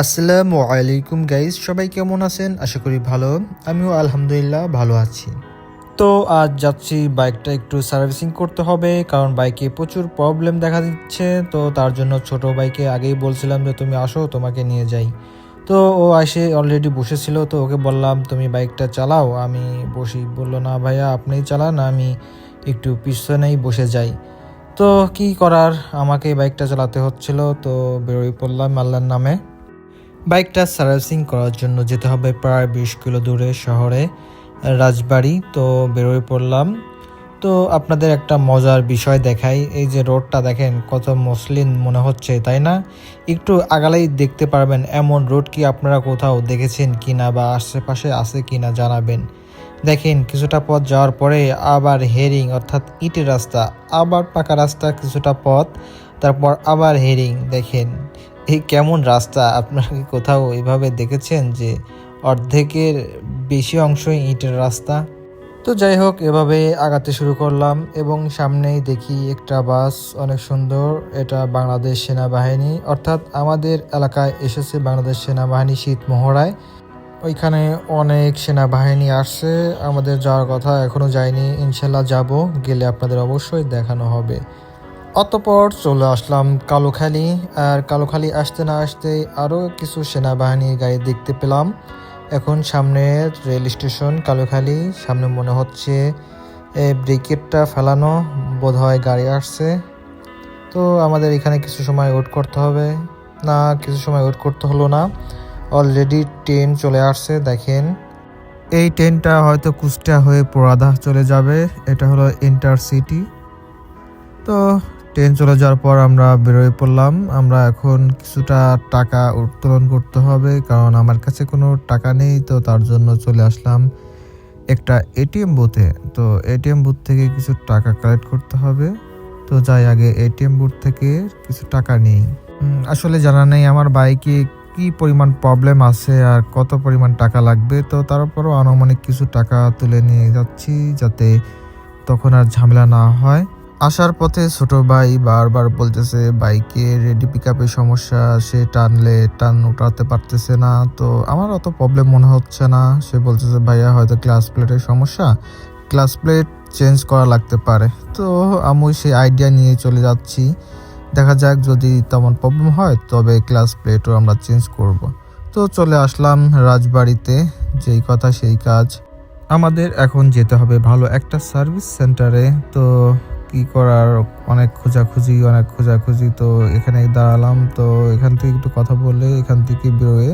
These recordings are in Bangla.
আসসালামু আলাইকুম গাইস, সবাই কেমন আছেন? আশা করি ভালো। আমিও আলহামদুলিল্লাহ ভালো আছি। তো আজ যাচ্ছি বাইকটা একটু সার্ভিসিং করতে হবে, কারণ বাইকে প্রচুর প্রবলেম দেখা দিচ্ছে। তো তার জন্য ছোট বাইকে আগেই বলছিলাম যে তুমি আসো, তোমাকে নিয়ে যাই। তো ও এসে অলরেডি বসেছিল, তো ওকে বললাম তুমি বাইকটা চালাও, আমি বসি। বললো না ভাইয়া আপনিই চালান, আমি একটু পিছনেই বসে যাই। তো কি করার, আমাকে বাইকটা চালাতে হচ্ছিল। তো বেরোই পড়লাম আল্লাহর নামে। বাইকটা সার্ভিসিং করার জন্য যেতে হবে প্রায় 20 কিলো দূরে শহরে রাজবাড়ি। তো বেরোয় পড়লাম। তো আপনাদের একটা মজার বিষয় দেখাই, এই যে রোডটা দেখেন কত মসলিন মনে হচ্ছে, তাই না? একটু আগালেই দেখতে পারবেন। এমন রোড কি আপনারা কোথাও দেখেছেন কিনা বা আশেপাশে আছে কিনা জানাবেন। দেখেন কিছুটা পথ যাওয়ার পরে আবার হেরিং, অর্থাৎ ইটের রাস্তা, আবার পাকা রাস্তা কিছুটা পথ, তারপর আবার হেরিং। দেখেন এই কেমন রাস্তা, আপনারা কি কোথাও এভাবে দেখেছেন যে অর্ধেকের বেশি অংশই ইটের রাস্তা? তো যাই হোক, এভাবে আগাতে শুরু করলাম এবং সামনেই দেখি একটা বাস, অনেক সুন্দর। এটা বাংলাদেশ সেনাবাহিনী, অর্থাৎ আমাদের এলাকায় এসেছে বাংলাদেশ সেনাবাহিনী শীত মহড়ায়। ওইখানে অনেক সেনাবাহিনী আসছে, আমাদের যাওয়ার কথা, এখনো যায়নি। ইনশাল্লাহ যাব, গেলে আপনাদের অবশ্যই দেখানো হবে। অতঃপর চলে আসলাম কালুখালী। আর কালুখালী আসতে না আসতে আরও কিছু সেনাবাহিনীর গাড়ি দেখতে পেলাম। এখন সামনে রেল স্টেশন কালুখালী, সামনে মনে হচ্ছে ব্রিকেটটা ফেলানো, বোধহয় গাড়ি আসছে। তো আমাদের এখানে কিছু সময় ওয়েট করতে হবে। না, কিছু সময় ওয়েট করতে হলো না, অলরেডি ট্রেন চলে আসছে। দেখেন এই ট্রেনটা হয়তো কুষ্টিয়া হয়ে পোড়াদা চলে যাবে। এটা হলো ইন্টারসিটি। তো ট্রেন চলে যাওয়ার পর আমরা বেরোয় পড়লাম। আমরা এখন কিছুটা টাকা উত্তোলন করতে হবে, কারণ আমার কাছে কোনো টাকা নেই। তো তার জন্য চলে আসলাম একটা এটিএম বুথে। তো এটিএম বুথ থেকে কিছু টাকা কালেক্ট করতে হবে। তো যাই আগে এটিএম বুথ থেকে কিছু টাকা নেই। আসলে জানা নেই আমার বাইকে কি পরিমাণ প্রবলেম আছে আর কত পরিমাণ টাকা লাগবে। তো তারপরও আনুমানিক কিছু টাকা তুলে নিয়ে যাচ্ছি, যাতে তখন আর ঝামেলা না হয়। আসার পথে ছোট ভাই বারবার বলতেছে বাইকে রেডি পিক আপের সমস্যা, সে টানলে টান উঠাতে পারতেছে না। তো আমার অত প্রবলেম মনে হচ্ছে না। সে বলতেছে ভাইয়া হয়তো ক্লাস প্লেটের সমস্যা, ক্লাস প্লেট চেঞ্জ করা লাগতে পারে। তো আমি সেই আইডিয়া নিয়ে চলে যাচ্ছি, দেখা যাক যদি তেমন প্রবলেম হয় তবে ক্লাস প্লেটও আমরা চেঞ্জ করব। তো চলে আসলাম রাজবাড়িতে, যেই কথা সেই কাজ। আমাদের এখন যেতে হবে ভালো একটা সার্ভিস সেন্টারে। তো কি করার, অনেক খোঁজাখুঁজি। তো এখানে দাঁড়ালাম। তো এখান থেকে একটু কথা বলে এখান থেকে বেরোয়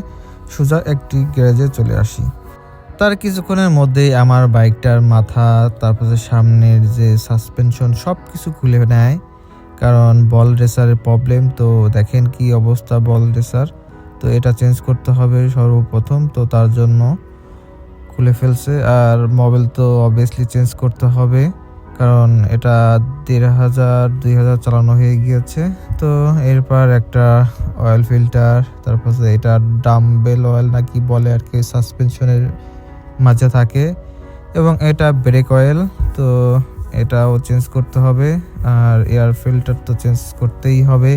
সোজা একটি গ্যারেজে চলে আসি। তার কিছুক্ষণের মধ্যেই আমার বাইকটার মাথা, তারপরে সামনের যে সাসপেনশন সব কিছু খুলে নেয়, কারণ বল রেসারের প্রবলেম। তো দেখেন কি অবস্থা বল রেসার। তো এটা চেঞ্জ করতে হবে সর্বপ্রথম। তো তার জন্য খুলে ফেলছে। আর মোবাইল তো অবভিয়াসলি চেঞ্জ করতে হবে, কারণ এটা 1500-2000 চালানো হয়ে গিয়েছে। তো এরপর একটা অয়েল ফিল্টার, তারপরে এটা ডাম্বেল অয়েল নাকি বলে আর কি, সাসপেনশনের মাঝে থাকে, এবং এটা ব্রেক অয়েল। তো এটাও চেঞ্জ করতে হবে। আর এয়ার ফিল্টার তো চেঞ্জ করতেই হবে।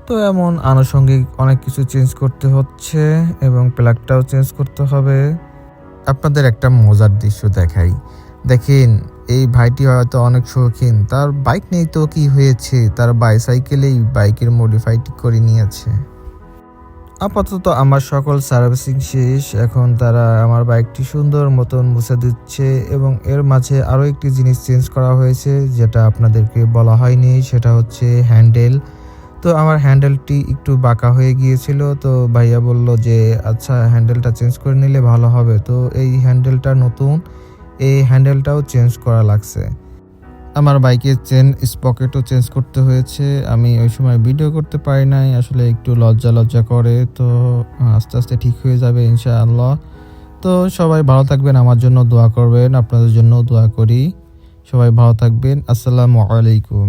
তো এমন আনুষঙ্গিক অনেক কিছু চেঞ্জ করতে হচ্ছে, এবং প্লাগটাও চেঞ্জ করতে হবে। আপনাদের একটা মজার দৃশ্য দেখাই, দেখেন এই ভাইটি হয়তো অনেক শৌখিন, তার বাইক নেই তো কি হয়েছে, তার বাইসাইকেলেই বাইকের মডিফাইটি করে নিয়েছে। আপাতত আমার সকল সার্ভিসিং শেষ। এখন তারা আমার বাইকটি সুন্দর মতন মুছে দিচ্ছে, এবং এর মাঝে আরও একটি জিনিস চেঞ্জ করা হয়েছে যেটা আপনাদেরকে বলা হয়নি, সেটা হচ্ছে হ্যান্ডেল। তো আমার হ্যান্ডেলটি একটু বাঁকা হয়ে গিয়েছিল। তো ভাইয়া বলল যে আচ্ছা হ্যান্ডেলটা চেঞ্জ করে নিলে ভালো হবে। তো এই হ্যান্ডেলটা নতুন, এই হ্যান্ডেলটাও চেঞ্জ করা লাগছে। আমার বাইকের চেন স্পকেটও চেঞ্জ করতে হয়েছে। আমি ওই সময় ভিডিও করতে পারি নাই, আসলে একটু লজ্জা করে। তো আস্তে আস্তে ঠিক হয়ে যাবে ইনশাআল্লাহ। তো সবাই ভালো থাকবেন, আমার জন্য দোয়া করবেন, আপনাদের জন্য দোয়া করি। সবাই ভালো থাকবেন। আসসালামু আলাইকুম।